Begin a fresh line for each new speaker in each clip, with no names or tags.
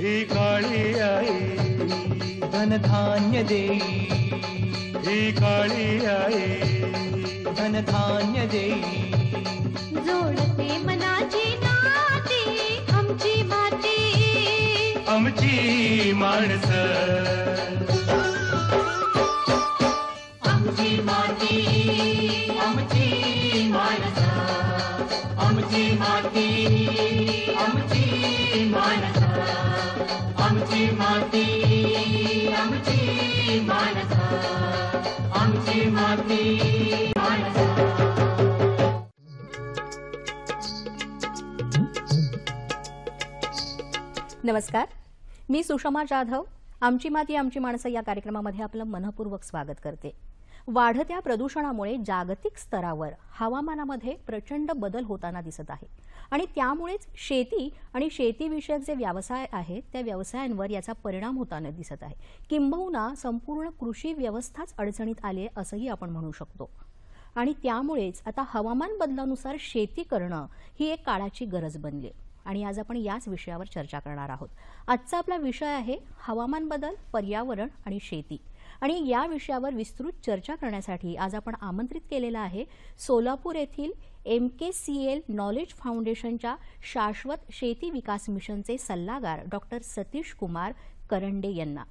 ही काळी आई
धनधान्य देई,
ही काळी आई
धनधान्य देई.
जोडते मनाची नाती आमची माती,
आमची माणसं,
आमची माती, आमची माणसं, आमची माती, आमची माणसं, आमची माती, आमची माणसं, आमची माती माणसं.
नमस्कार, मी सुषमा जाधव. आमची माती आमची माणसं या कार्यक्रमामध्ये आपलं मनपूर्वक स्वागत करते. वाढत्या प्रदूषणामुळे जागतिक स्तरावर हवामानामध्ये प्रचंड बदल होताना दिसत आहे आणि त्यामुळेच शेती आणि शेतीविषयक जे व्यवसाय आहेत त्या व्यवसायांवर याचा परिणाम होताना दिसत आहे. किंबहुना संपूर्ण कृषी व्यवस्थाच अडचणीत आली आहे असंही आपण म्हणू शकतो. आणि त्यामुळेच आता हवामान बदलानुसार शेती करणं ही एक काळाची गरज बनली आहे आणि आज आपण याच विषयावर चर्चा करणार आहोत. आजचा आपला विषय आहे हवामान बदल, पर्यावरण आणि शेती. आणि या विषयावर विस्तृत चर्चा करण्यासाठी आज आपण आमंत्रित केलेला आहे सोलापूर येथील MKCL नॉलेज फाउंडेशनच्या शाश्वत शेती विकास मिशनचे सल्लागार डॉक्टर सतीश कुमार करंडे यांना.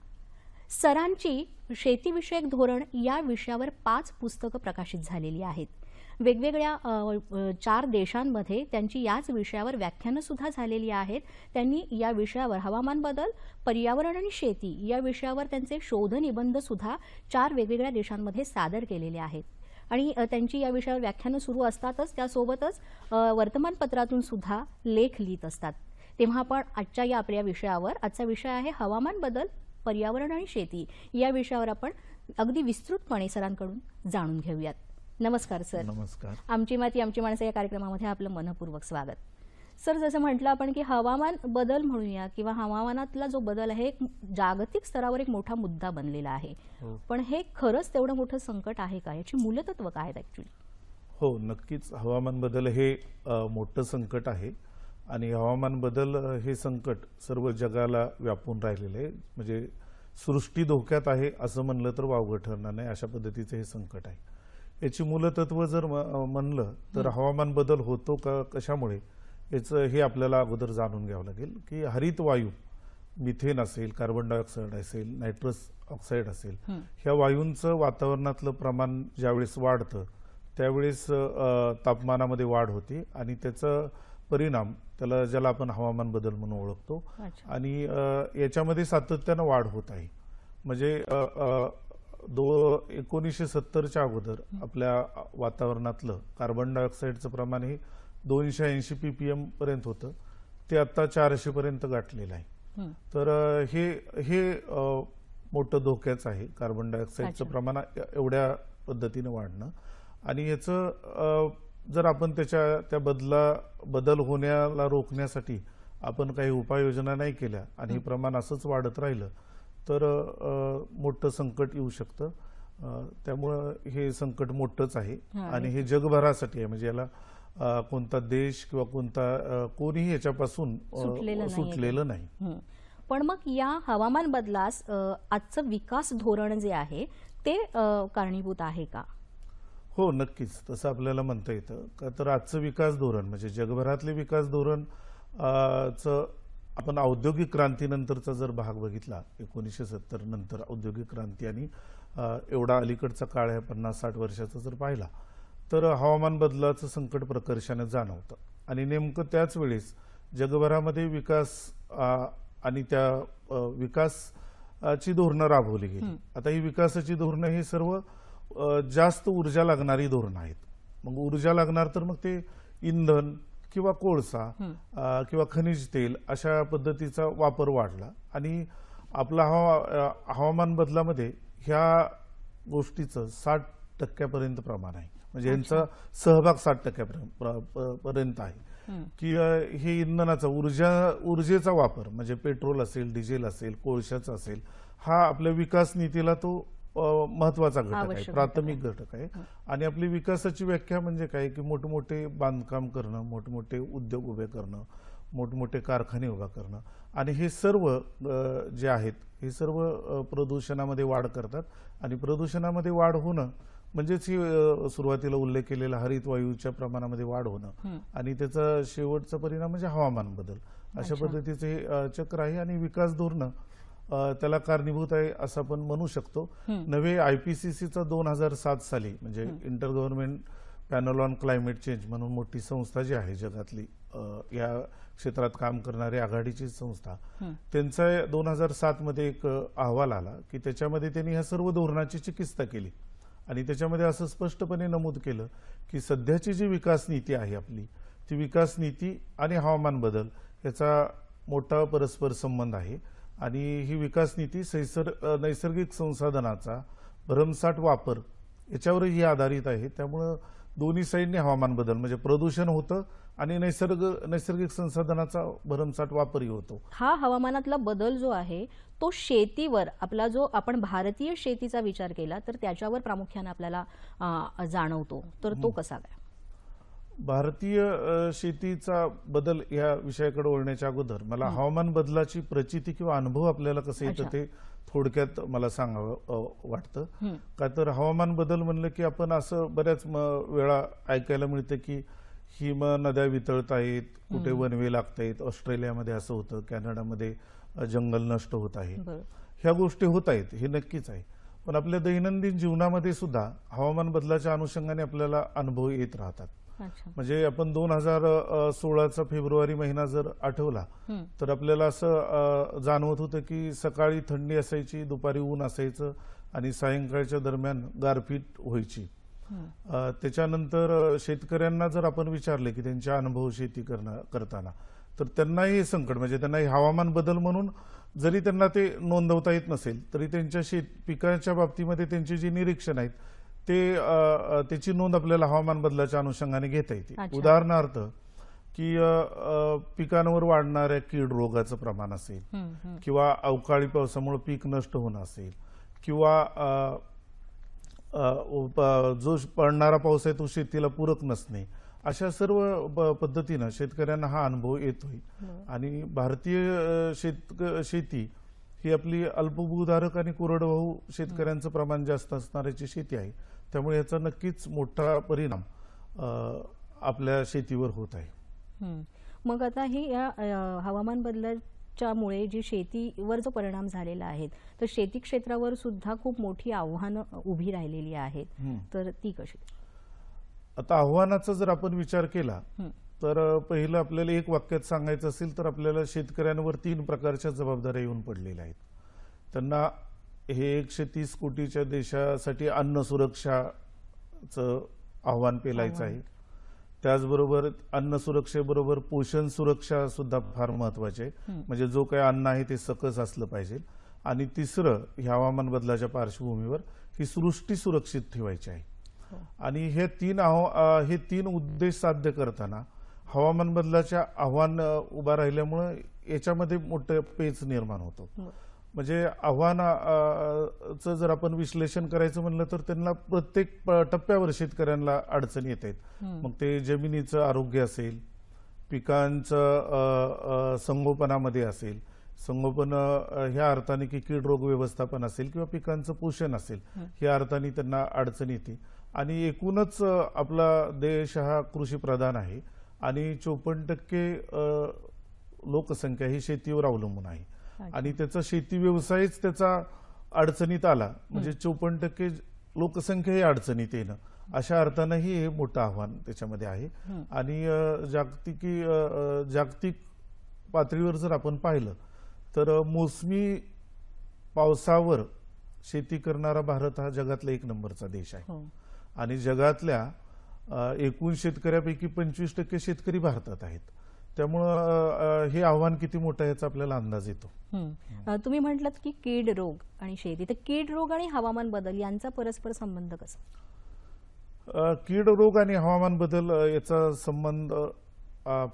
सरांची शेतीविषयक धोरण या विषयावर 5 पुस्तकं प्रकाशित झालेली आहेत. वेगवेगळ्या 4 देशांमध्ये त्यांची याच विषयावर व्याख्यानं सुद्धा झालेली आहेत. त्यांनी या विषयावर हवामान बदल, पर्यावरण आणि शेती या विषयावर त्यांचे शोधनिबंध सुद्धा 4 वेगवेगळ्या देशांमध्ये सादर केलेले आहेत. आणि त्यांची या विषयावर व्याख्यानं सुरू असतातच, त्यासोबतच वर्तमानपत्रातून सुद्धा लेख लिहित असतात. तेव्हा आपण आजच्या या आपल्या विषयावर, आजचा विषय आहे हवामान बदल, पर्यावरण आणि शेती या विषयावर आपण अगदी विस्तृतपणे सरांकडून जाणून घेऊयात. नमस्कार सर.
नमस्कार.
आमची माती आमची माणसं या कार्यक्रमामध्ये आपलं मनपूर्वक स्वागत. सर, जसं म्हटलं आपण की हवामान बदल म्हणूया किंवा हवामानातला जो बदल आहे जागतिक स्तरावर एक मोठा मुद्दा बनलेला आहे. पण हे खरंच तेवढं मोठं संकट आहे का? याची मूलतत्व काय आहेत ऍक्च्युली?
हो, नक्कीच हवामान बदल हे मोठं संकट आहे आणि हवामान बदल हे संकट सर्व जगाला व्यापून राहिलेलं आहे. म्हणजे सृष्टी धोक्यात आहे असं म्हणलं तर वावगं ठरणार नाही, अशा पद्धतीचं हे संकट आहे. याची मूलतत्व जर म्हणलं तर हवामान बदल होतो का, कशामुळे, याचं हे आपल्याला अगोदर जाणून घ्यावं लागेल की हरित वायू, मिथेन असेल, कार्बन डायऑक्साईड असेल, नायट्रस ऑक्साईड असेल, ह्या वायूंचं वातावरणातलं प्रमाण ज्यावेळेस वाढतं त्यावेळेस तापमानामध्ये वाढ होते आणि त्याचा परिणाम ज्याला आपण हवामान बदल म्हणून ओळखतो. आणि याच्यामध्ये सातत्यानं वाढ होत आहे. म्हणजे 1970च्या अगोदर आपल्या वातावरणातलं कार्बन डायऑक्साईडचं प्रमाण हे 280 ppm पर्यंत होतं, ते आता 400 पर्यंत गाठलेलं आहे. तर हे मोठं धोक्याचं आहे, कार्बन डायऑक्साईडचं प्रमाण एवढ्या पद्धतीने वाढणं. आणि याचं जर आपण त्या बदल होण्याला रोखण्यासाठी आपण काही उपाययोजना नाही केल्या आणि हे प्रमाण असंच वाढत राहिलं तर मोठं संकट येऊ शकतं. त्यामुळं हे संकट मोठंच आहे आणि हे जगभरासाठी आहे. म्हणजे याला कोणता देश किंवा कोणीही याच्यापासून सुटलेलं नाही.
पण मग या हवामान बदलास आजचं विकास धोरण जे आहे ते कारणीभूत आहे का?
हो, नक्कीच तसं आपल्याला म्हणता येतं का. तर आजचं विकास धोरण म्हणजे जगभरातले विकास धोरण आपण औद्योगिक क्रांतीनंतरचा जर भाग बघितला, 1970 नंतर औद्योगिक क्रांती आणि एवढा अलीकडचा काळ आहे 50-60 वर्षाचा जर पाहिला तर हवामान बदलाचं संकट प्रकर्षाने जाणवतं. आणि नेमकं त्याच वेळेस जगभरामध्ये विकास आणि त्या विकासाची धोरणं राबवली गेली. आता ही विकासाची धोरणं ही सर्व जास्त ऊर्जा लागणारी धोरणं आहेत. मग ऊर्जा लागणार तर मग ते इंधन किंवा कोळसा किंवा खनिज तेल अशा पद्धतीचा वापर वाढला आणि आपला हवामान बदलामध्ये ह्या गोष्टीचं 60% प्रमाण आहे. म्हणजे यांचा सहभाग 60% आहे की हे इंधनाचा ऊर्जेचा वापर म्हणजे पेट्रोल असेल, डिझेल असेल, कोळशाचा असेल, हा आपल्या विकास नीतीला तो महत्वाचा घटक आहे, प्राथमिक घटक आहे. आणि आपली विकासाची व्याख्या म्हणजे काय की मोठमोठे बांधकाम करणं, मोठमोठे उद्योग उभे करणं, मोठमोठे कारखाने उभा करणं आणि हे सर्व जे आहेत हे सर्व प्रदूषणामध्ये वाढ करतात आणि प्रदूषणामध्ये वाढ होणं म्हणजेच ही सुरुवातीला उल्लेख केलेला हरित वायूच्या प्रमाणामध्ये वाढ होणं आणि त्याचा शेवटचा परिणाम म्हणजे हवामान बदल. अशा पद्धतीचे हे चक्र आहे आणि विकास धोरणं त्याला कारणीभूत आहे असं आपण म्हणू शकतो. नवे IPCCचा 2007 साली म्हणजे inter government panel on climate change म्हणून मोठी संस्था जी आहे जगातली या क्षेत्रात काम करणारी आघाडीची संस्था, त्यांचा 2007 मध्ये एक अहवाल आला की त्याच्यामध्ये त्यांनी ह्या सर्व धोरणाची चिकित्सा केली आणि त्याच्यामध्ये असं स्पष्टपणे नमूद केलं की सध्याची जी विकास नीती आहे आपली ती विकास नीती आणि हवामान बदल याचा मोठा परस्पर संबंध आहे आणि ही विकास नीती नैसर्गिक संसाधनाचा भरमसाठ वापर याच्यावरही आधारित आहे. त्यामुळं दोन्ही साईडने हवामान बदल म्हणजे प्रदूषण होतं आणि नैसर्गिक संसाधनाचा भरमसाठ वापरही होतो.
हा हवामानातला बदल जो आहे तो शेतीवर आपला जो आपण भारतीय शेतीचा विचार केला तर त्याच्यावर प्रामुख्याने आपल्याला जाणवतो तर तो कसा काय?
भारतीय शेतीचा बदल या विषयाकडे वळण्याच्या अगोदर मला हवामान बदलाची प्रचिती किंवा अनुभव आपल्याला कसं येतं ते थोडक्यात मला सांगावं वाटतं. का तर हवामान बदल म्हणलं की आपण असं बऱ्याच वेळा ऐकायला मिळतं की हिम नद्या वितळत आहेत, कुठे वनवे लागत आहेत, ऑस्ट्रेलियामध्ये असं होतं, कॅनडामध्ये जंगल नष्ट होत आहे. ह्या गोष्टी होत आहेत हे नक्कीच आहे. पण आपल्या दैनंदिन जीवनामध्ये सुद्धा हवामान बदलाच्या अनुषंगाने आपल्याला अनुभव येत राहतात. म्हणजे आपण 2016चा फेब्रुवारी महिना जर आठवला तर आपल्याला असं जाणवत होतं की सकाळी थंडी असायची, दुपारी ऊन असायचं आणि सायंकाळच्या दरम्यान गारपीट व्हायची. त्याच्यानंतर शेतकऱ्यांना जर आपण विचारले की त्यांचे अनुभव शेती करताना तर त्यांनाही हे संकट म्हणजे त्यांनाही हवामान बदल म्हणून जरी त्यांना ते नोंदवता येत नसेल तरी त्यांच्या पिकाच्या बाबतीमध्ये त्यांची जी निरीक्षण आहेत त्याची नोंद आपल्याला हवामान बदलाच्या अनुषंगाने घेता येते. उदाहरणार्थ की पिकांवर वाढणाऱ्या कीड रोगाचं प्रमाण असेल किंवा अवकाळी पावसामुळे पीक नष्ट होणं असेल किंवा जो पडणारा पाऊस आहे तो शेतीला पूरक नसणे, अशा सर्व पद्धतीनं शेतकऱ्यांना हा अनुभव येतोय. आणि भारतीय शेती ही आपली अल्पभूधारक आणि कोरडवाहू शेतकऱ्यांचं प्रमाण जास्त असणाऱ्याची शेती आहे. त्यामुळे याचा नक्कीच मोठा परिणाम आपल्या शेतीवर होत आहे.
मग आता ही या हवामान बदलाच्यामुळे जी शेतीवर जो परिणाम झालेला आहे तर शेती क्षेत्रावर सुद्धा खूप मोठी आव्हानं उभी राहिलेली आहेत तर ती कशी?
आता आव्हानाचा जर आपण विचार केला तर पहिलं आपल्याला एक वाक्यात सांगायचं असेल तर आपल्याला शेतकऱ्यांवर 3 प्रकारच्या जबाबदाऱ्या येऊन पडलेल्या आहेत. त्यांना हे 130 कोटीच्या देशासाठी अन्न सुरक्षाचं आव्हान पेलायचं आहे. त्याचबरोबर अन्न सुरक्षेबरोबर पोषण सुरक्षा सुद्धा फार महत्वाची आहे. म्हणजे जो काही अन्न आहे ते सकस असलं पाहिजे. आणि तिसरं हवामान बदलाच्या पार्श्वभूमीवर ही सृष्टी सुरक्षित ठेवायची आहे. आणि हे 3 उद्देश साध्य करताना हवामान बदलाच्या आव्हान उभा राहिल्यामुळे याच्यामध्ये मोठं पेच निर्माण होतो. म्हणजे आव्हानाचं जर आपण विश्लेषण करायचं म्हणलं तर त्यांना प्रत्येक टप्प्यावर शेतकऱ्यांना अडचणी येत आहेत. मग ते जमिनीचं आरोग्य असेल, पिकांचं संगोपनामध्ये असेल, संगोपन ह्या अर्थाने की कीड रोग व्यवस्थापन असेल किंवा पिकांचं पोषण असेल ह्या अर्थाने त्यांना अडचण येते. आणि एकूणच आपला देश हा कृषी प्रधान आहे आणि 54% लोकसंख्या ही शेतीवर अवलंबून आहे आणि त्याचा शेती व्यवसायच त्याचा अडचणीत आला म्हणजे 54% लोकसंख्या ही अडचणीत येणं अशा अर्थानंही हे मोठं आव्हान त्याच्यामध्ये आहे. आणि जागतिक पातळीवर जर आपण पाहिलं तर मोसमी पावसावर शेती करणारा भारत हा जगातला 1 नंबरचा देश आहे. आणि जगातल्या एकूण शेतकऱ्यापैकी 25% शेतकरी भारतात आहेत. त्यामुळं हे आव्हान किती मोठं आहे याचा आपल्याला अंदाज येतो.
तुम्ही म्हटलं की कीड रोग आणि शेती, तर कीड रोग आणि हवामान बदल यांचा परस्पर संबंध कसा?
कीड रोग आणि हवामान बदल याचा संबंध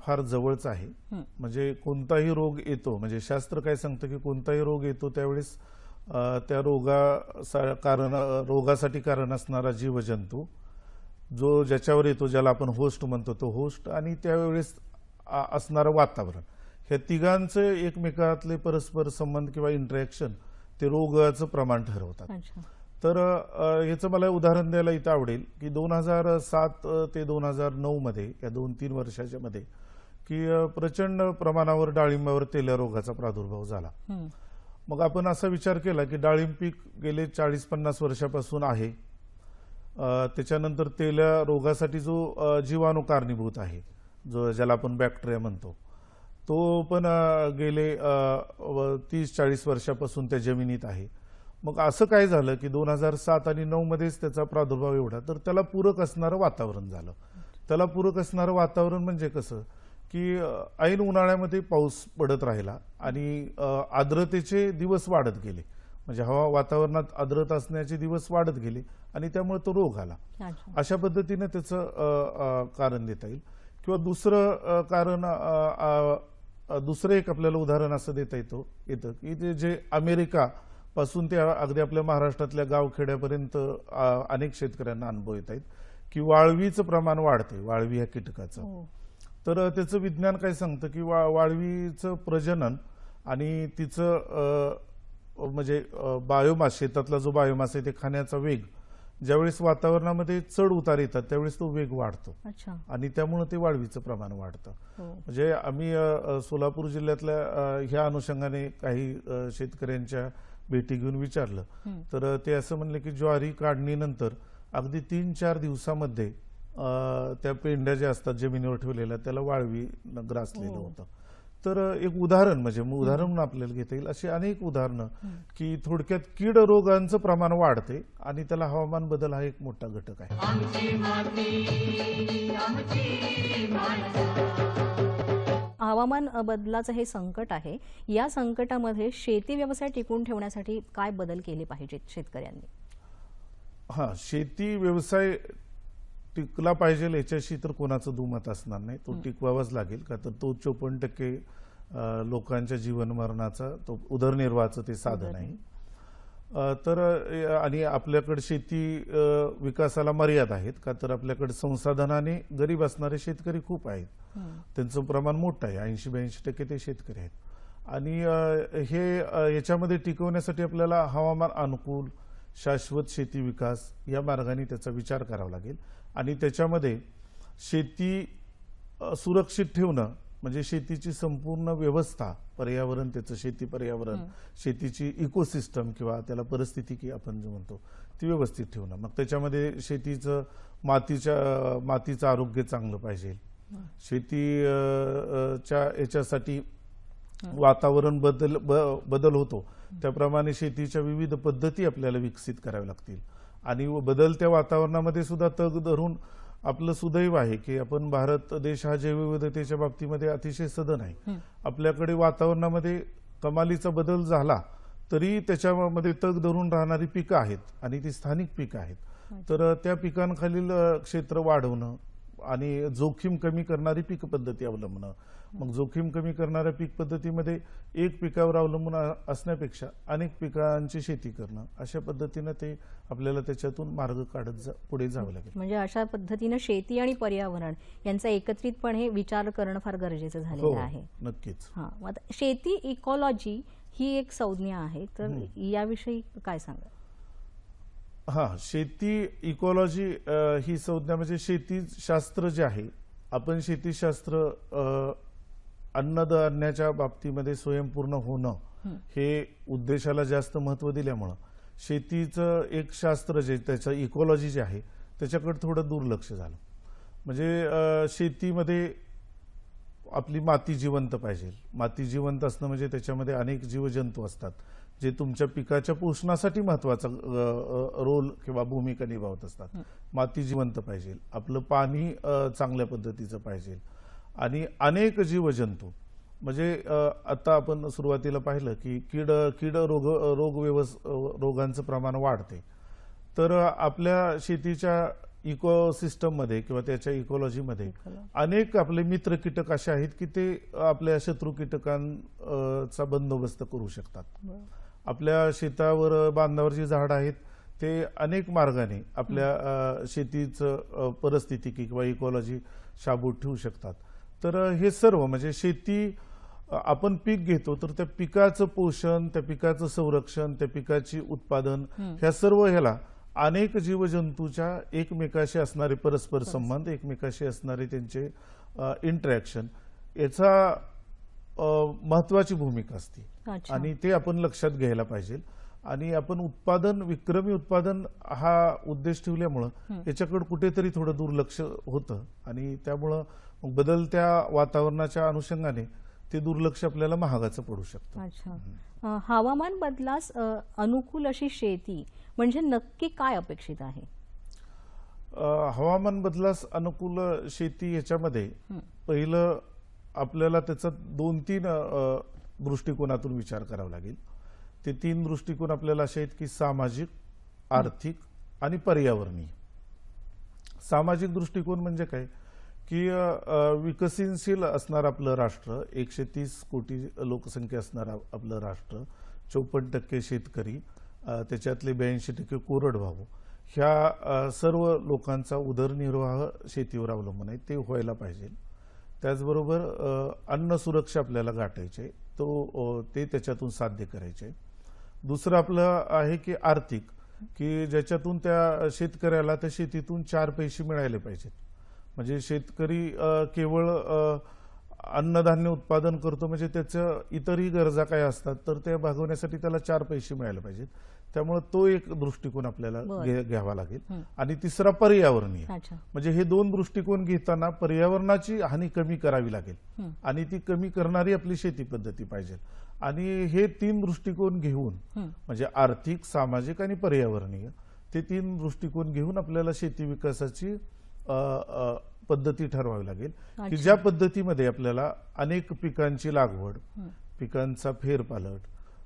फार जवळचा आहे. म्हणजे कोणताही रोग येतो म्हणजे शास्त्र काय सांगतं की कोणताही रोग येतो त्यावेळेस त्या रोगासाठी कारण असणारा जीवजंतू जो ज्याच्यावर येतो ज्याला आपण होस्ट म्हणतो तो होस्ट आणि त्यावेळेस असणारं वातावरण, ह्या तिघांचं एकमेकातले परस्पर संबंध किंवा इंटरॅक्शन ते रोगाचं प्रमाण ठरवतात.
अच्छा.
तर ह्याचं मला उदाहरण द्यायला इथं आवडेल की 2007 ते 2009 मध्ये या 2-3 वर्षाच्या मध्ये की प्रचंड प्रमाणावर डाळिंबावर तेल्या रोगाचा प्रादुर्भाव झाला. मग आपण असा विचार केला की डाळिंब पीक गेले 40-50 वर्षापासून आहे, त्याच्यानंतर तेल्या रोगासाठी जो जीवाणू कारणीभूत आहे, जो ज्याला आपण बॅक्टेरिया म्हणतो, तो पण गेले 30-40 वर्षापासून त्या जमिनीत आहे. मग असं काय झालं की 2007 आणि 2009 मध्येच त्याचा प्रादुर्भाव एवढा, तर त्याला पूरक असणारं वातावरण झालं. त्याला पूरक असणारं वातावरण म्हणजे कसं की ऐन उन्हाळ्यामध्ये पाऊस पडत राहिला आणि आर्द्रतेचे दिवस वाढत गेले, म्हणजे हवा वातावरणात आर्द्रता असण्याचे दिवस वाढत गेले आणि त्यामुळे तो रोग आला. अशा पद्धतीने त्याचं कारण देता येईल. किंवा दुसरं कारण, दुसरं एक आपल्याला उदाहरण असं देता येतं की ते जे अमेरिका पासून ते अगदी आपल्या महाराष्ट्रातल्या गावखेड्यापर्यंत अनेक शेतकऱ्यांना अनुभव येत आहेत की वाळवीचं प्रमाण वाढते, वाळवी ह्या कीटकाचं. तर त्याचं विज्ञान काय सांगतं की वाळवीचं प्रजनन आणि तिचं म्हणजे बायोमास, शेतातला जो बायोमास आहे ते खाण्याचा वेग ज्यावेळेस वातावरणामध्ये चढ उतार येतात त्यावेळेस तो वेग वाढतो आणि त्यामुळे ते वाळवीचं प्रमाण वाढतं. म्हणजे आम्ही सोलापूर जिल्ह्यातल्या ह्या अनुषंगाने काही शेतकऱ्यांच्या भेटी घेऊन विचारलं, तर ते असं म्हणले की ज्वारी काढणीनंतर अगदी 3-4 दिवसामध्ये त्या पेंड्या ज्या असतात जमिनीवर ठेवलेल्या त्याला वाळवी ग्रासलेलं होतं. तर एक उदाहरण, म्हणजे उदाहरण म्हणून आपल्याला घेता येईल अशी अनेक उदाहरणं की थोडक्यात कीड रोगांचं प्रमाण वाढते आणि त्याला हवामान बदल हा एक मोठा घटक आहे.
हवामान बदलाचं हे संकट आहे, या संकटामध्ये शेती व्यवसाय टिकवून ठेवण्यासाठी काय बदल केले पाहिजेत शेतकऱ्यांनी?
शेती व्यवसाय टिकला पाहिजे याच्याशी तर कोणाचं दुमत असणार नाही, तो टिकवावाच लागेल. का तर तो 54% लोकांच्या जीवनमरणाचा, तो उदरनिर्वाहाचं ते साधन आहे. तर आणि आपल्याकडे शेती विकासाला मर्यादा आहेत, का तर आपल्याकडे संसाधनाने गरीब असणारे शेतकरी खूप आहेत, त्यांचं प्रमाण मोठं आहे, 80-82% ते शेतकरी आहेत. आणि हे याच्यामध्ये टिकवण्यासाठी आपल्याला हवामान अनुकूल शाश्वत शेती विकास या मार्गाने त्याचा विचार करावा लागेल. आणि त्याच्यामध्ये शेती सुरक्षित ठेवणं म्हणजे शेतीची संपूर्ण व्यवस्था, पर्यावरण, त्याचं शेती पर्यावरण, शेतीची इकोसिस्टम किंवा त्याला परिस्थिती आपण जे म्हणतो ती व्यवस्थित ठेवणं. मग त्याच्यामध्ये शेतीचं मातीचं आरोग्य चांगलं पाहिजे, शेतीच्या याच्यासाठी वातावरण बदल होतो त्याप्रमाणे शेतीच्या विविध पद्धती आपल्याला विकसित कराव्या लागतील. आणि बदलत्या वातावरणामध्ये सुद्धा तग धरून आपलं सुदैव आहे की आपण भारत देश हा जैवविविधतेच्या बाबतीमध्ये अतिशय सधन आहे. आपल्याकडे वातावरणामध्ये कमालीचा बदल झाला तरी त्याच्यामध्ये तग धरून राहणारी पिकं आहेत आणि ती स्थानिक पिकं आहेत. तर त्या पिकांखालील क्षेत्र वाढवणं आणि जोखीम कमी करणारी पीक पद्धती अवलंबणं. मग जोखीम कमी करणाऱ्या पीक पद्धतीमध्ये एक पिकावर अवलंबून असण्यापेक्षा अनेक पिकांची शेती करणं, अशा पद्धतीने ते आपल्याला त्याच्यातून मार्ग काढत पुढे जावं लागेल.
म्हणजे अशा पद्धतीने शेती आणि पर्यावरण यांचा एकत्रितपणे विचार करणं फार गरजेचं झालेलं आहे.
नक्कीच.
शेती इकॉलॉजी ही एक संज्ञा आहे, तर याविषयी काय सांगा?
शेती इकॉलॉजी ही संज्ञा म्हणजे शेतीशास्त्र जे आहे, आपण शेतीशास्त्र अन्नधान्याच्या बाबतीमध्ये स्वयंपूर्ण होणं हे उद्देशाला जास्त महत्त्व दिल्यामुळं शेतीचं एक शास्त्र जे त्याचं इकॉलॉजी जे आहे त्याच्याकडे थोडं दुर्लक्ष झालं. म्हणजे शेतीमध्ये आपली माती जिवंत पाहिजे. माती जिवंत असणं म्हणजे त्याच्यामध्ये अनेक जीवजंतू असतात जे तुमच्या पिकाच्या पोषणासाठी महत्त्वाचा रोल किंवा भूमिका निभावत असतात. माती जिवंत पाहिजे, आपलं पाणी चांगल्या पद्धतीचं पाहिजे आणि अनेक जीवजंतू. म्हणजे आता आपण सुरुवातीला पाहिलं की कीड रोगांचं प्रमाण वाढते. तर आपल्या शेतीच्या इकोसिस्टम मध्ये किंवा त्याच्या इकॉलॉजीमध्ये अनेक आपले मित्र कीटक असे आहेत की ते आपल्या शत्रू कीटकांचा बंदोबस्त करू शकतात. आपल्या शेतावर बांधावर जी झाडं आहेत ते अनेक मार्गाने आपल्या शेतीचं परिस्थिती किंवा इकॉलॉजी शाबूत ठेवू शकतात. तर हे सर्व म्हणजे शेती आपण पीक घेतो तर त्या पिकाचं पोषण, त्या पिकाचं संरक्षण, त्या पिकाची उत्पादन, ह्या सर्व ह्याला अनेक जीवजंतूच्या एकमेकाशी असणारे परस्पर संबंध, एकमेकाशी असणारे त्यांचे इंटरॅक्शन याचा महत्वाची भूमिका असते
अच्छा.
आणि ते आपण लक्षात घ्यायला पाहिजे. आणि आपण उत्पादन, विक्रमी उत्पादन हा उद्देश ठेवल्यामुळं याच्याकडे कुठेतरी थोडं दुर्लक्ष होतं आणि त्यामुळं मग बदलत्या वातावरणाच्या अनुषंगाने ते दुर्लक्ष आपल्याला महागाचं पडू शकतं.
अच्छा. हवामान बदलास अनुकूल अशी शेती म्हणजे नक्की काय अपेक्षित आहे?
हवामान बदलास अनुकूल शेती याच्यामध्ये पहिलं आपल्याला त्याचा 2-3 दृष्टिकोनातून विचार करावा लागेल. ते 3 दृष्टिकोन आपल्याला असे आहेत की सामाजिक, आर्थिक आणि पर्यावरणीय. सामाजिक दृष्टिकोन म्हणजे काय की विकसनशील असणार आपलं राष्ट्र, 130 कोटी लोकसंख्या असणार आपलं राष्ट्र, 54% शेतकरी, त्याच्यातले 82% कोरडवाहू, ह्या सर्व लोकांचा उदरनिर्वाह शेतीवर अवलंबून आहे, ते व्हायला पाहिजे. त्याचबरोबर अन्न सुरक्षा आपल्याला गाठायचे, ते त्याच्यातून साध्य करायचे. दुसरं आपलं आहे की आर्थिक, की ज्याच्यातून त्या शेतकऱ्याला त्या शेतीतून 4 पैसे मिळाले पाहिजेत. म्हणजे शेतकरी केवळ अन्नधान्य उत्पादन करतो म्हणजे त्याचं इतरही गरजा काय असतात तर त्या भागवण्यासाठी त्याला 4 पैसे मिळाले पाहिजेत. त्यामुळे तो एक दृष्टिकोन आपल्याला घ्यावा लागेल. आणि तिसरा पर्यावरणीय, म्हणजे हे 2 दृष्टिकोन घेताना पर्यावरणाची हानी कमी करावी लागेल आणि ती कमी करणारी आपली शेती पद्धती पाहिजे. आणि हे 3 दृष्टिकोन घेऊन म्हणजे आर्थिक, सामाजिक आणि पर्यावरणीय, ते 3 दृष्टिकोन घेऊन आपल्याला शेती विकासाची पद्धती ठरवावी लागेल की ज्या पद्धतीमध्ये आपल्याला अनेक पिकांची लागवड, पिकांचा फेरपालट,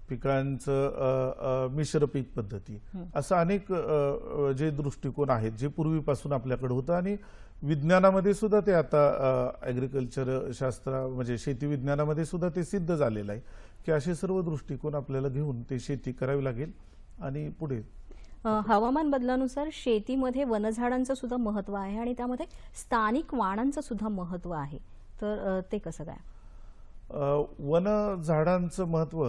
पिकांचं मिश्र पीक पद्धती, असं अनेक जे दृष्टिकोन आहेत जे पूर्वीपासून आपल्याकडे होतं. आणि विज्ञानामध्ये सुद्धा ते आता ॲग्रिकल्चर शास्त्र म्हणजे शेती विज्ञानामध्ये सुद्धा ते सिद्ध झालेलं आहे की असे सर्व दृष्टिकोन आपल्याला घेऊन ते शेती करावी लागेल. आणि पुढे
हवामान बदलानुसार शेतीमध्ये वनझाडांचं सुद्धा महत्व आहे आणि त्यामध्ये स्थानिक वाणांचं सुद्धा महत्व आहे, तर ते कसं काय?
वनझाडांचं महत्व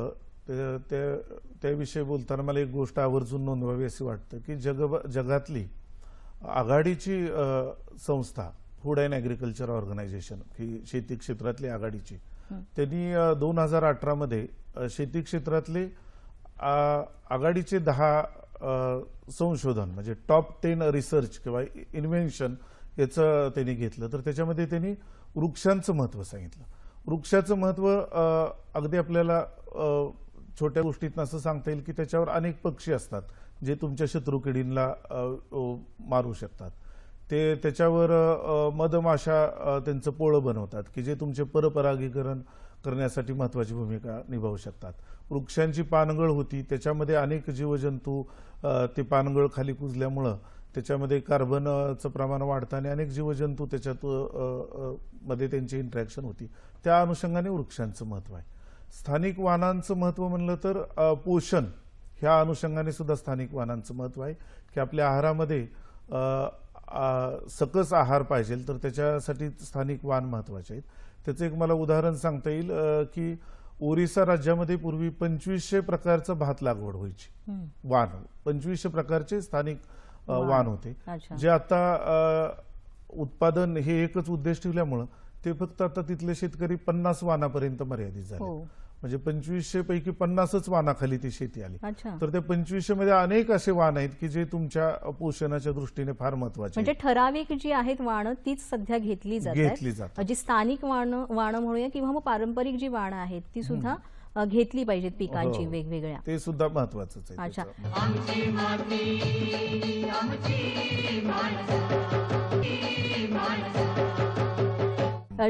त्याविषयी बोलताना मला एक गोष्ट आवर्जून नोंदवावी असे वाटतं की जगातली आघाडीची संस्था फूड अँड ॲग्रिकल्चर ऑर्गनायझेशन, ही शेती क्षेत्रातली आघाडीची, त्यांनी 2018 मध्ये शेती क्षेत्रातले आघाडीचे 10 संशोधन म्हणजे टॉप 10 रिसर्च किंवा इन्व्हेन्शन याचं त्यांनी घेतलं. तर त्याच्यामध्ये त्यांनी वृक्षांचं महत्व सांगितलं. वृक्षाचं महत्व अगदी आपल्याला छोट्या गोष्टीत असं सांगता येईल की त्याच्यावर अनेक पक्षी असतात जे तुमच्या शत्रुकिडींना मारू शकतात. ते त्याच्यावर मधमाशा त्यांचं पोळं बनवतात की जे तुमचे परपरागीकरण करण्यासाठी महत्वाची भूमिका निभावू शकतात. वृक्षांची पानगळ होती, त्याच्यामध्ये अनेक जीवजंतू ते पानगळ खाली कुजल्यामुळं त्याच्यामध्ये कार्बनचं प्रमाण वाढतं आणि अनेक जीवजंतू त्याच्यात मध्ये त्यांची इंटरॅक्शन होती. त्या अनुषंगाने वृक्षांचं महत्व आहे. स्थानिक वाणांचं महत्व म्हणलं तर पोषण ह्या अनुषंगाने सुद्धा स्थानिक वाणांचं महत्व आहे की आपल्या आहारामध्ये सकस आहार पाहिजे तर त्याच्यासाठी स्थानिक वाण महत्वाचे आहेत. त्याचं एक मला उदाहरण सांगता येईल की ओरिसा राज्यामध्ये पूर्वी 2500 प्रकारचं भात लागवड व्हायची. वाण 2500 प्रकारचे स्थानिक वाण होते, जे आता उत्पादन हे एकच उद्देश ठेवल्यामुळं ते फक्त आता तिथले शेतकरी 50 वाणापर्यंत मर्यादित झाले. म्हणजे 2500 पैकी 50च वाणाखाली ती शेती आली. तर त्या 2500 मध्ये अनेक असे वाण आहेत की जे तुमच्या पोषणाच्या दृष्टीने फार महत्वाचे.
म्हणजे ठराविक जी आहेत वाणं तीच सध्या घेतली जातात. जी स्थानिक वाणं म्हणूया किंवा मग पारंपरिक जी वाणं आहेत ती सुद्धा घेतली पाहिजेत पिकांची वेगवेगळ्या,
ते सुद्धा महत्वाचंच आहे.
अच्छा.
आमची माती आमची माणसं.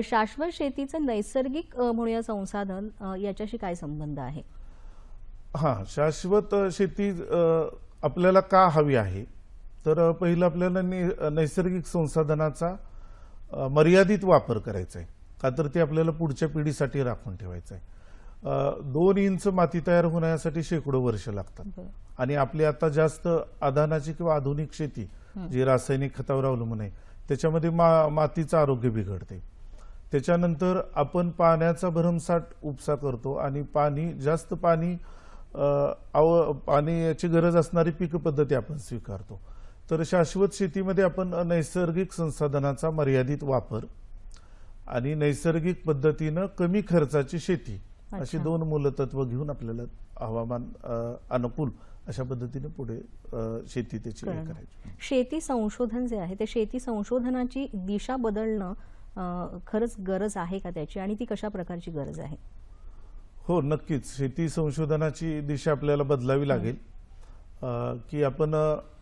शाश्वत शेतीचं नैसर्गिक म्हणूया संसाधन याच्याशी काय संबंध आहे?
शाश्वत शेती आपल्याला का हवी आहे तर पहिलं आपल्याला नैसर्गिक संसाधनाचा मर्यादित वापर करायचा आहे, का तर ते आपल्याला पुढच्या पिढीसाठी राखून ठेवायचं आहे. 2 इंच माती तयार होण्यासाठी शेकडो वर्ष लागतात आणि आपली आता जास्त आधानाची किंवा आधुनिक शेती जी रासायनिक खतावर अवलंबून आहे त्याच्यामध्ये मातीचं आरोग्य बिघडते. त्याच्यानंतर आपण पाण्याचा भरमसाठ उपसा करतो आणि जास्त पाण्याची गरज असणारी पीक पद्धती आपण स्वीकारतो. तर शाश्वत शेतीमध्ये आपण नैसर्गिक संसाधनाचा मर्यादित वापर आणि नैसर्गिक पद्धतीनं कमी खर्चाची शेती अशी दोन मूलतत्व घेऊन आपल्याला हवामान अनुकूल अशा पद्धतीने पुढे शेती त्याची करायची.
शेती संशोधन जे आहे ते शेती संशोधनाची दिशा बदलणं खरंच गरज आहे का त्याची, आणि ती कशा प्रकारची गरज आहे?
हो, नक्कीच शेती संशोधनाची दिशा आपल्याला बदलावी लागेल. की आपण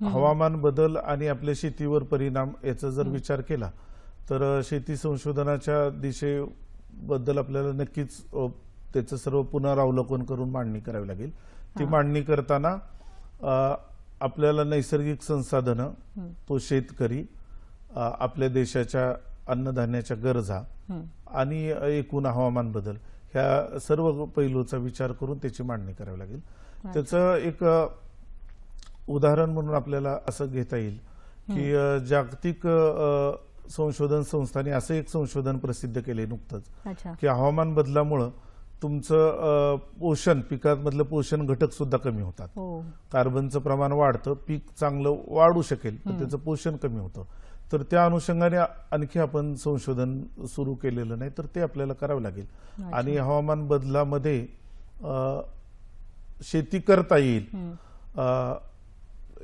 हवामान बदल आणि आपल्या शेतीवर परिणाम याचा जर विचार केला तर शेती संशोधनाच्या दिशेबद्दल आपल्याला नक्कीच त्याचं सर्व पुनरावलोकन करून मांडणी करावी लागेल. ती मांडणी करताना आपल्याला नैसर्गिक संसाधनं, तो शेतकरी, आपल्या देशाच्या अन्नधान्याच्या गरजा आणि एकूण हवामान बदल ह्या सर्व पैलूचा विचार करून त्याची मांडणी करावी लागेल. त्याचं एक उदाहरण म्हणून आपल्याला असं घेता येईल की जागतिक संशोधन संस्थांनी असं एक संशोधन प्रसिद्ध केले नुकतंच की हवामान बदलामुळे तुमचं पोषण, पिकांमधलं पोषण घटक सुद्धा कमी होतात. कार्बनचं प्रमाण वाढतं, पीक चांगलं वाढू शकेल पण त्याचं पोषण कमी होतं. तर त्या अनुषंगाने आणखी आपण संशोधन सुरू केलेलं नाही, तर ते आपल्याला करावं लागेल. आणि हवामान बदलामध्ये शेती करता येईल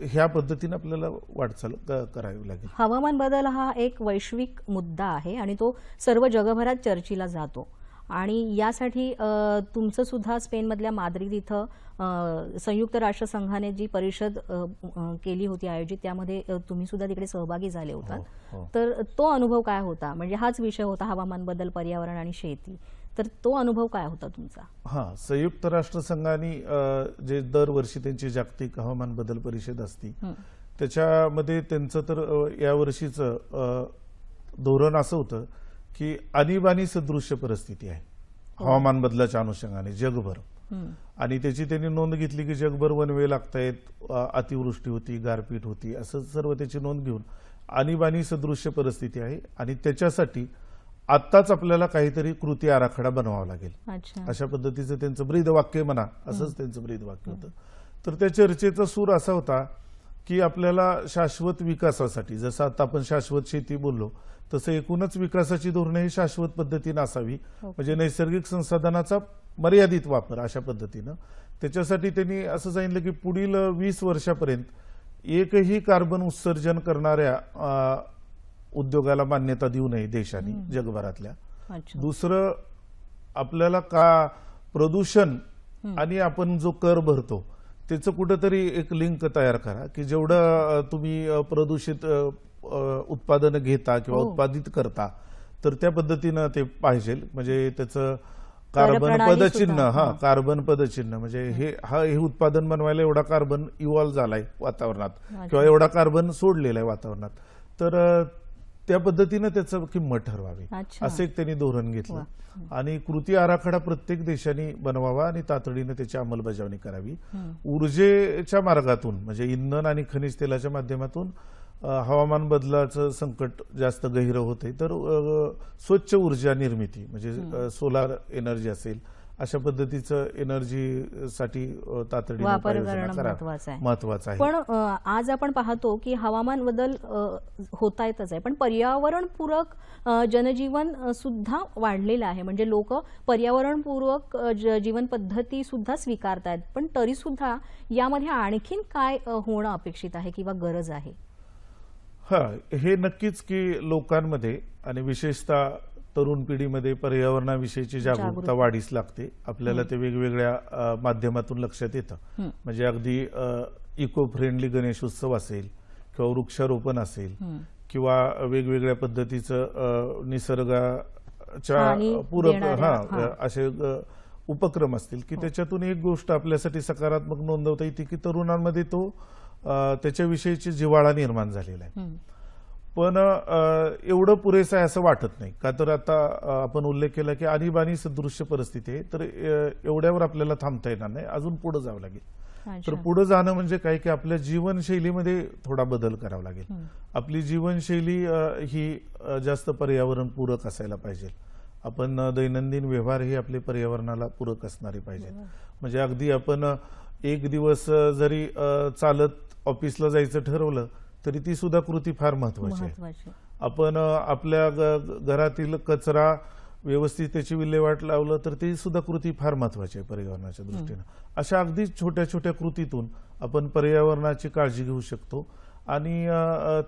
ह्या पद्धतीने आपल्याला वाटचाल करावी लागेल.
हवामान बदल हा एक वैश्विक मुद्दा आहे आणि तो सर्व जगभरात चर्चेला जातो. आणि यासाठी तुमचं सुद्धा स्पेनमधल्या माद्रिद इथं संयुक्त राष्ट्रसंघाने जी परिषद केली होती आयोजित, त्यामध्ये तुम्ही सुद्धा तिकडे सहभागी झाले होता. तर तो अनुभव काय होता? म्हणजे हाच विषय होता हवामान बदल, पर्यावरण आणि शेती. तर तो अनुभव काय होता तुमचा?
संयुक्त राष्ट्रसंघाने जे दरवर्षी त्यांची जागतिक हवामान बदल परिषद असती त्याच्यामध्ये त्यांचं तर यावर्षीचं धोरण असं होतं की आणीबाणी सदृश्य परिस्थिती आहे हवामान बदलाच्या अनुषंगाने जगभर. आणि त्याची त्यांनी नोंद घेतली की जगभर वनवे लागतायत, अतिवृष्टी होती, गारपीट होती, असं सर्व त्याची नोंद घेऊन आणीबाणी सदृश्य परिस्थिती आहे आणि त्याच्यासाठी आत्ताच आपल्याला काहीतरी कृती आराखडा बनवावा लागेल. अशा पद्धतीचं त्यांचं ब्रीदवाक्य म्हणा, असंच त्यांचं ब्रीदवाक्य होतं. तर त्या चर्चेचा सूर असा होता की आपल्याला शाश्वत विकासासाठी, जसं आता आपण शाश्वत शेती बोललो तसं एकूणच विकासाची धोरणे ही शाश्वत पद्धतीने असावी, म्हणजे नैसर्गिक संसाधनाचा मर्यादित वापर अशा पद्धतीनं. त्याच्यासाठी त्यांनी असं सांगितलं की पुढील 20 वर्षापर्यंत एकही कार्बन उत्सर्जन करणाऱ्या उद्योगाला मान्यता देऊ नये देशांनी जगभरातल्या. दुसरं, आपल्याला प्रदूषण आणि आपण जो कर भरतो त्याचं कुठेतरी एक लिंक तयार करा की जेवढं तुम्ही प्रदूषित उत्पादन घेता किंवा उत्पादित करता तर त्या पद्धतीनं ते पाहिजे. म्हणजे त्याचं कार्बन पदचिन्ह म्हणजे हे उत्पादन बनवायला एवढा कार्बन इव्हॉल्व्ह झालाय वातावरणात किंवा एवढा कार्बन सोडलेला आहे वातावरणात, तर त्या पद्धतीनं त्याचं किंमत ठरवावी असं एक त्यांनी धोरण घेतलं. आणि कृती आराखडा प्रत्येक देशाने बनवावा आणि तातडीनं त्याची अंमलबजावणी करावी. ऊर्जेच्या मार्गातून म्हणजे इंधन आणि खनिज तेलाच्या माध्यमातून हवामान बदलाचं संकट जास्त गहिरं होते, तर स्वच्छ ऊर्जा निर्मिती म्हणजे सोलार एनर्जी असेल अशा पद्धतीचं एनर्जीसाठी तातडीने
वापर करणं महत्वाचं आहे. पण आज आपण पाहतो की हवामान बदल होता येतच आहे, पण पर्यावरणपूरक जनजीवन सुद्धा वाढलेलं आहे. म्हणजे लोक पर्यावरणपूरक जीवन पद्धती सुद्धा स्वीकारतायत, पण तरी सुद्धा यामध्ये आणखीन काय होणं अपेक्षित आहे किंवा गरज आहे?
हे नक्कीच की लोकांमध्ये आणि विशेषतः तरुण पिढीमध्ये पर्यावरणाविषयीची जागरूकता वाढीस लागते. आपल्याला ते वेगवेगळ्या माध्यमातून लक्षात येतं. म्हणजे अगदी इको फ्रेंडली गणेशोत्सव असेल किंवा वृक्षारोपण असेल किंवा वेगवेगळ्या पद्धतीचं निसर्गाच्या पूरक असे उपक्रम असतील की त्याच्यातून एक गोष्ट आपल्यासाठी सकारात्मक नोंदवता येते की तरुणांमध्ये तो त्याच्याविषयीची जिव्हाळा निर्माण झालेला आहे. पण एवढं पुरेसं आहे असं वाटत नाही. का तर आता आपण उल्लेख केला की आणीबाणी सदृश्य परिस्थिती आहे, तर एवढ्यावर आपल्याला थांबता येणार नाही, अजून पुढे जावं लागेल. तर पुढे जाणं म्हणजे काय की आपल्या जीवनशैलीमध्ये थोडा बदल करावा लागेल. आपली जीवनशैली ही जास्त पर्यावरणपूरक असायला पाहिजे. आपण दैनंदिन व्यवहार हे आपले पर्यावरणाला पूरक असणारे पाहिजेत. म्हणजे अगदी आपण एक दिवस जरी चालत ऑफिसला जायचं ठरवलं तरी ती सुद्धा कृती फार महत्वाची आहे.
महत्वाचे.
आपण आपल्या घरातील कचरा व्यवस्थित त्याची विल्हेवाट लावलं तर ती सुद्धा कृती फार महत्वाची आहे पर्यावरणाच्या दृष्टीनं. अशा अगदी छोट्या छोट्या कृतीतून आपण पर्यावरणाची काळजी घेऊ शकतो आणि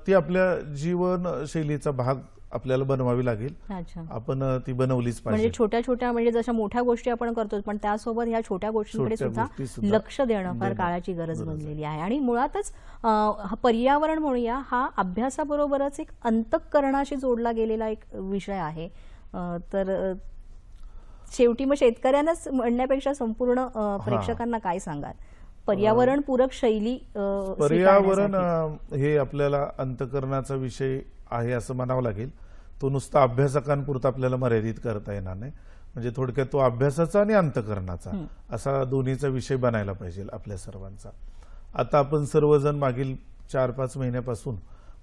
ती आपल्या जीवनशैलीचा भाग आपल्याला बनवावी लागेल.
अच्छा.
आपण ती बनवलीच
म्हणजे
पाहिजे.
छोट्या छोट्या म्हणजे जशा मोठ्या गोष्टी आपण करतो पण त्यासोबत ह्या छोट्या गोष्टींकडे
छोट्या
सुद्धा
गोष्टीसुद्धा
लक्ष देणं फार
देणं
काळाची गरज
गरज आहे.
बनलेली आहे. आणि मुळातच हा पर्यावरण म्हणूया हा अभ्यासाबरोबरच एक अंतःकरणाशी जोडला गेलेला एक विषय आहे. तर शेवटी मग शेतकऱ्यांनाच म्हणण्यापेक्षा संपूर्ण प्रेक्षकांना काय सांगाल पर्यावरण पूरक शैली
पर्यावरण
स्वीकारण्यासाठी?
हे आपल्याला अंतःकरणाचा विषय आहे असं म्हणावं लागेल. तो नुसता अभ्यासकांपुरता आपल्याला मर्यादित करता येणार नाही. म्हणजे थोडक्यात तो अभ्यासाचा आणि अंतःकरणाचा असा दोन्हीचा विषय बनायला पाहिजे आपल्या सर्वांचा. आता आपण सर्वजण मागील 4-5 महिन्यापासून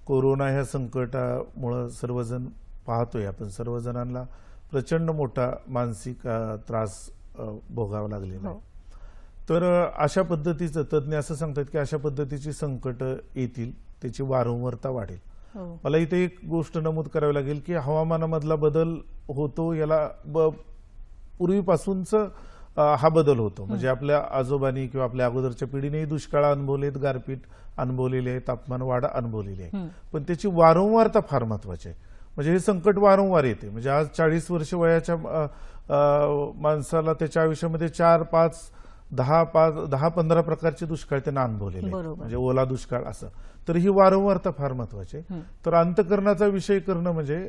कोरोना ह्या संकटामुळे सर्वजण पाहतोय. आपण सर्वजणांना प्रचंड मोठा मानसिक त्रास भोगावा लागलेला आहे. तर अशा पद्धतीचं तज्ज्ञ असं सांगतात की अशा पद्धतीची संकट येतील, त्याची वारंवारता वाढेल. मला इथे एक गोष्ट नमूद करावी लागेल की हवामानामधला बदल होतो याला पूर्वीपासूनच हा बदल होतो. म्हणजे आपल्या आजोबांनी किंवा आपल्या अगोदरच्या पिढीनेही दुष्काळ अनुभवलेत, गारपीट अनुभवलेले आहे, तापमान वाढ अनुभवलेली आहे. पण त्याची वारंवारता फार महत्वाची आहे. म्हणजे हे संकट वारंवार येते. म्हणजे आज 40 वर्ष वयाच्या माणसाला त्याच्या आयुष्यामध्ये 4-5 10-15 प्रकारचे दुष्काळ त्यांना अनुभवलेले आहेत. म्हणजे ओला दुष्काळ असं. तर ही वारंवारता फार महत्वाची आहे. तर अंतःकरणाचा विषय करणं म्हणजे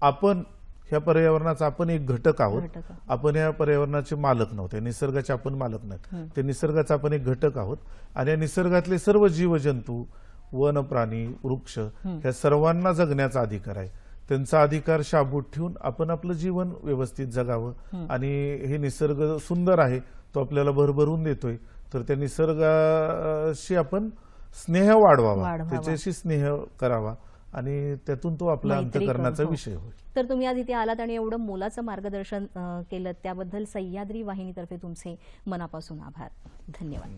आपण ह्या पर्यावरणाचा आपण एक घटक आहोत. आपण या पर्यावरणाचे मालक नव्हते, निसर्गाचे आपण मालक नाहीत, ते निसर्गाचा आपण एक घटक आहोत. आणि या निसर्गातले सर्व जीवजंतू, वन प्राणी, वृक्ष ह्या सर्वांना जगण्याचा अधिकार आहे. त्यांचा अधिकार शाबूत ठेवून आपण आपलं जीवन व्यवस्थित जगावं. आणि हे निसर्ग सुंदर आहे, तो आपल्याला भरभरून देतोय. तर त्या निसर्गाशी आपण स्नेह वाढवावा, त्याच्याशी स्नेह करावा आणि त्यातून तो आपला अंतःकरणाचा विषय होईल.
तर तुम्ही आज इथे आलात आणि एवढं मोलाचं मार्गदर्शन केलं त्याबद्दल सह्याद्री वाहिनीतर्फे तुमचे मनापासून आभार. धन्यवाद.